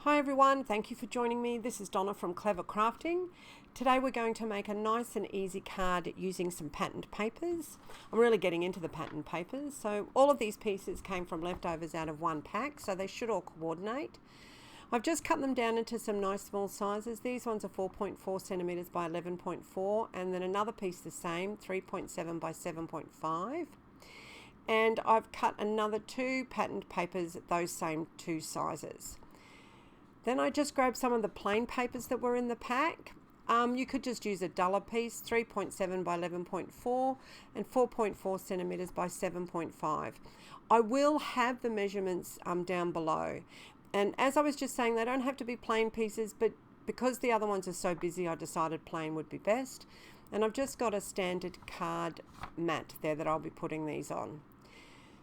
Hi everyone, thank you for joining me. This is Donna from Clever Crafting. Today we're going to make a nice and easy card using some patterned papers. I'm really getting into the patterned papers. So all of these pieces came from leftovers out of one pack, so they should all coordinate. I've just cut them down into some nice small sizes. These ones are 4.4 centimeters by 11.4, and then another piece the same, 3.7 by 7.5. And I've cut another two patterned papers, those same two sizes. Then I just grabbed some of the plain papers that were in the pack. You could just use a duller piece, 3.7 by 11.4 and 4.4 centimeters by 7.5. I will have the measurements down below. And as I was just saying, they don't have to be plain pieces, but because the other ones are so busy, I decided plain would be best. And I've just got a standard card mat there that I'll be putting these on.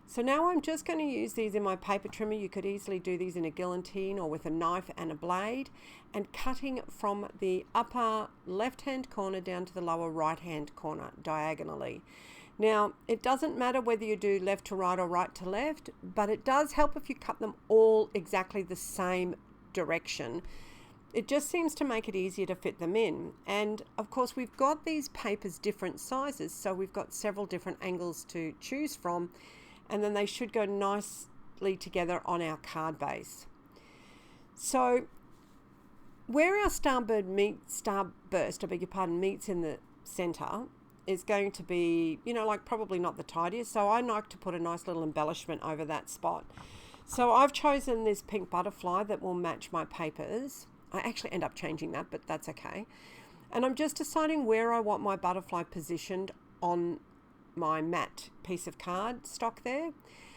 So now I'm just going to use these in my paper trimmer. You could easily do these in a guillotine or with a knife and a blade, and cutting from the upper left-hand corner down to the lower right-hand corner diagonally. Now, it doesn't matter whether you do left to right or right to left, but it does help if you cut them all exactly the same direction. It just seems to make it easier to fit them in. And of course, we've got these papers different sizes, so we've got several different angles to choose from. And then they should go nicely together on our card base. So where our Starburst meets in the center is going to be, like probably not the tidiest. So I like to put a nice little embellishment over that spot. So I've chosen this pink butterfly that will match my papers. I actually end up changing that, but that's okay. And I'm just deciding where I want my butterfly positioned on my matte piece of card stock there.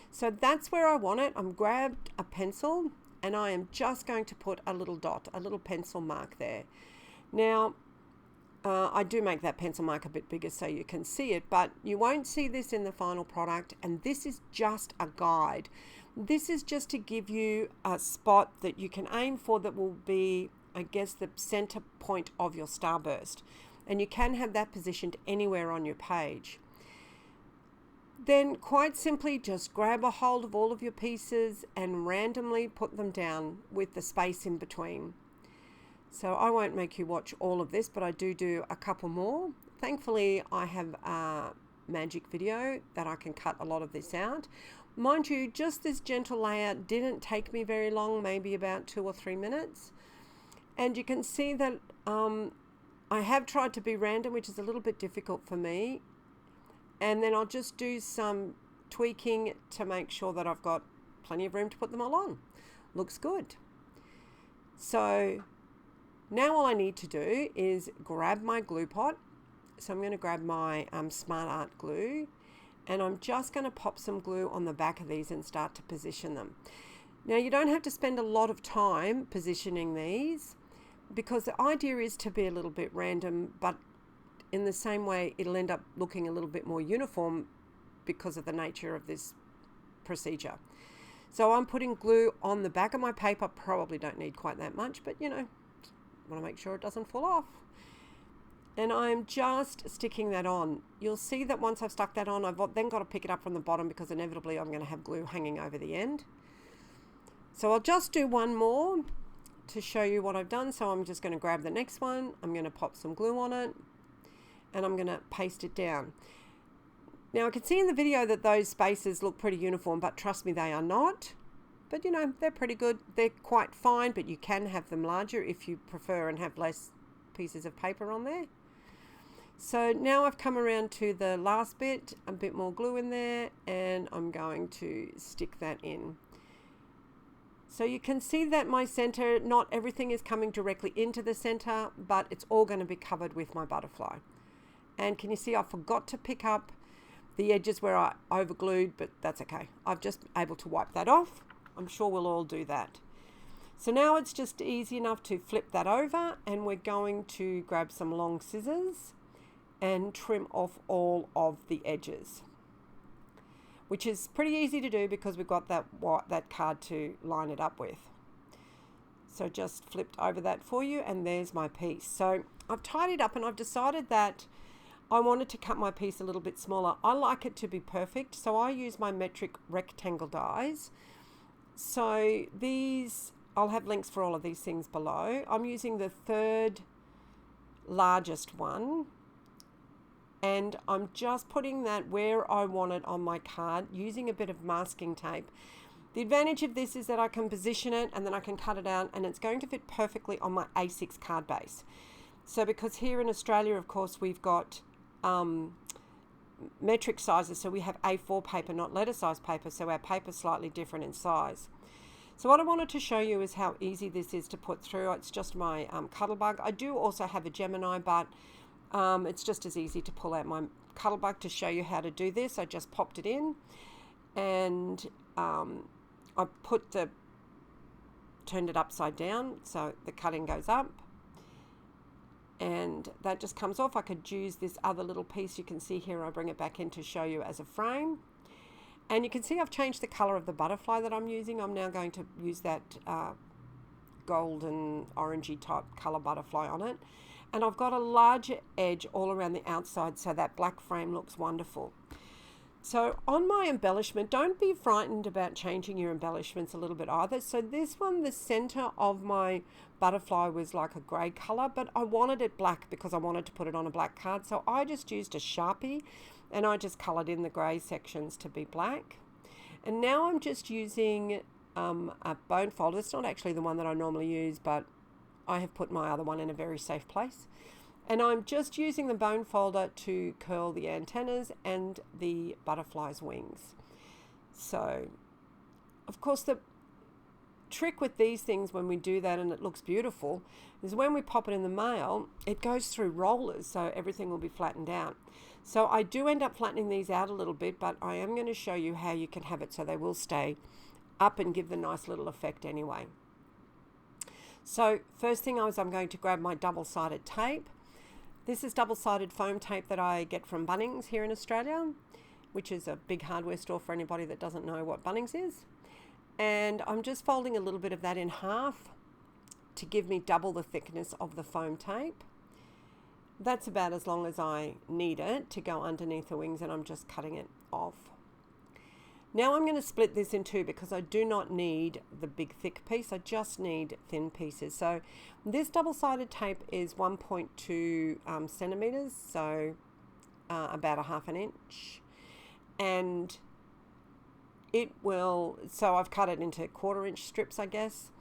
So that's where I want it. I'm grabbed a pencil and I am just going to put a little dot, a little pencil mark there. Now, I do make that pencil mark a bit bigger so you can see it, but you won't see this in the final product, and this is just a guide. This is just to give you a spot that you can aim for that will be, I guess, the center point of your Starburst, and you can have that positioned anywhere on your page. Then quite simply just grab a hold of all of your pieces and randomly put them down with the space in between. So I won't make you watch all of this, but I do a couple more. Thankfully, I have a magic video that I can cut a lot of this out. Mind you, just this gentle layout didn't take me very long, maybe about 2 or 3 minutes. And you can see that I have tried to be random, which is a little bit difficult for me. And then I'll just do some tweaking to make sure that I've got plenty of room to put them all on. Looks good. So now all I need to do is grab my glue pot. So I'm going to grab my Smart Art glue, and I'm just going to pop some glue on the back of these and start to position them. Now you don't have to spend a lot of time positioning these, because the idea is to be a little bit random, but in the same way, it'll end up looking a little bit more uniform because of the nature of this procedure. So I'm putting glue on the back of my paper. Probably don't need quite that much, but want to make sure it doesn't fall off. And I'm just sticking that on. You'll see that once I've stuck that on, I've then got to pick it up from the bottom because inevitably I'm going to have glue hanging over the end. So I'll just do one more to show you what I've done. So I'm just going to grab the next one. I'm going to pop some glue on it, and I'm going to paste it down. Now I can see in the video that those spaces look pretty uniform, but trust me, they are not. But they're pretty good. They're quite fine, but you can have them larger if you prefer and have less pieces of paper on there. So now I've come around to the last bit, a bit more glue in there, and I'm going to stick that in. So you can see that my center, not everything is coming directly into the center, but it's all going to be covered with my butterfly. And can you see I forgot to pick up the edges where I overglued, but that's okay. I've just able to wipe that off. I'm sure we'll all do that. So now it's just easy enough to flip that over, and we're going to grab some long scissors and trim off all of the edges, which is pretty easy to do because we've got that card to line it up with. So just flipped over that for you, and there's my piece. So I've tidied up, and I've decided that I wanted to cut my piece a little bit smaller. I like it to be perfect, so I use my metric rectangle dies. So these I'll have links for all of these things below. I'm using the third largest one, and I'm just putting that where I want it on my card using a bit of masking tape. The advantage of this is that I can position it and then I can cut it out, and it's going to fit perfectly on my A6 card base. So because here in Australia, of course, we've got metric sizes, so we have A4 paper, not letter size paper, so our paper's slightly different in size. So what I wanted to show you is how easy this is to put through. It's just my Cuttlebug. I do also have a Gemini, but it's just as easy to pull out my Cuttlebug to show you how to do this. I just popped it in, and I turned it upside down so the cutting goes up, and that just comes off. I could use this other little piece you can see here. I bring it back in to show you as a frame. And you can see I've changed the colour of the butterfly that I'm using. I'm now going to use that golden orangey type colour butterfly on it. And I've got a larger edge all around the outside, so that black frame looks wonderful. So on my embellishment, don't be frightened about changing your embellishments a little bit either. So this one, the centre of my butterfly was like a grey colour, but I wanted it black because I wanted to put it on a black card. So I just used a Sharpie, and I just coloured in the grey sections to be black. And now I'm just using a bone folder. It's not actually the one that I normally use, but I have put my other one in a very safe place. And I'm just using the bone folder to curl the antennas and the butterfly's wings. So, of course, the trick with these things when we do that and it looks beautiful is when we pop it in the mail, it goes through rollers, so everything will be flattened out. So I do end up flattening these out a little bit, but I am going to show you how you can have it so they will stay up and give the nice little effect anyway. So first thing I'm going to grab my double-sided tape. This is double-sided foam tape that I get from Bunnings here in Australia, which is a big hardware store for anybody that doesn't know what Bunnings is. And I'm just folding a little bit of that in half to give me double the thickness of the foam tape. That's about as long as I need it to go underneath the wings, and I'm just cutting it off. Now I'm going to split this in two because I do not need the big thick piece. I just need thin pieces. So this double-sided tape is 1.2 centimeters, so about a half an inch. And it will, so I've cut it into 1/4 inch strips, I guess.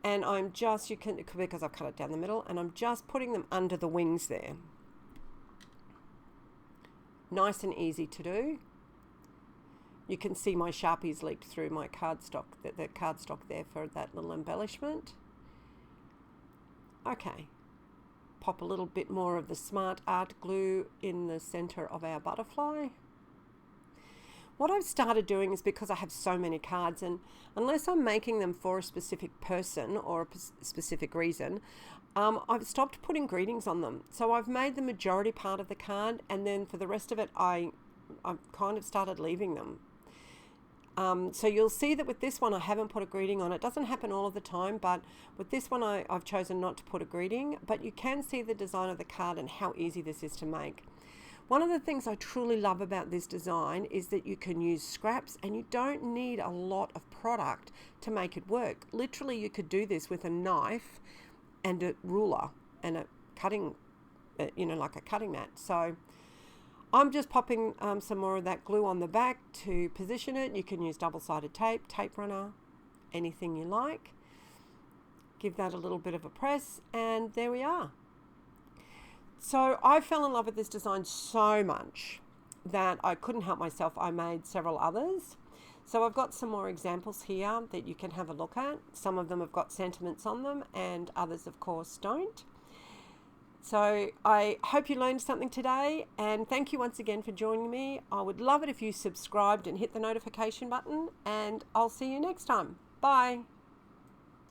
And I'm just, because I've cut it down the middle, and I'm just putting them under the wings there. Nice and easy to do. You can see my Sharpies leaked through my cardstock, the cardstock there for that little embellishment. Okay, pop a little bit more of the Smart Art glue in the center of our butterfly. What I've started doing is, because I have so many cards, and unless I'm making them for a specific person or a specific reason, I've stopped putting greetings on them. So I've made the majority part of the card, and then for the rest of it, I've kind of started leaving them. So you'll see that with this one, I haven't put a greeting on. It doesn't happen all of the time, but with this one, I've chosen not to put a greeting. But you can see the design of the card and how easy this is to make. One of the things I truly love about this design is that you can use scraps, and you don't need a lot of product to make it work. Literally, you could do this with a knife and a ruler and a cutting, like a cutting mat. So I'm just popping some more of that glue on the back to position it. You can use double-sided tape, tape runner, anything you like. Give that a little bit of a press, and there we are. So I fell in love with this design so much that I couldn't help myself. I made several others. So I've got some more examples here that you can have a look at. Some of them have got sentiments on them, and others, of course, don't. So I hope you learned something today, and thank you once again for joining me. I would love it if you subscribed and hit the notification button, and I'll see you next time. Bye.